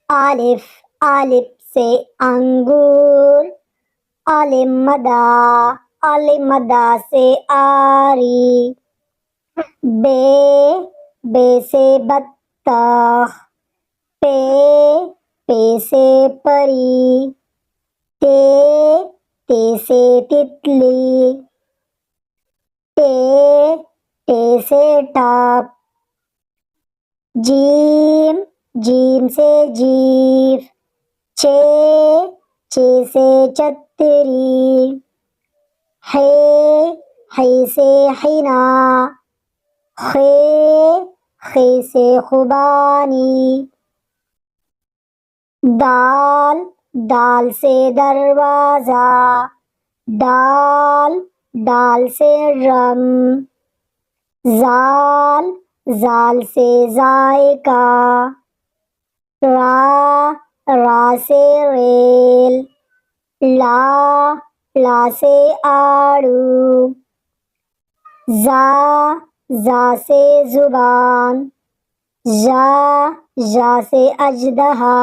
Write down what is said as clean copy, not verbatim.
الف الف سے انگور، مدا مدا سے آری، بے سے بطخ، پے سے پری، تے سے تتلی، ٹے سے ٹپ، جیم سے جیف، چے سے چتری، ہے سے حنا، خے سے خوبانی، دال سے دروازہ، ڈال سے ڈرم، زال سے ذائقہ، را سے ریل، لا سے آڑو، زا سے زبان، ژا سے اژدہا،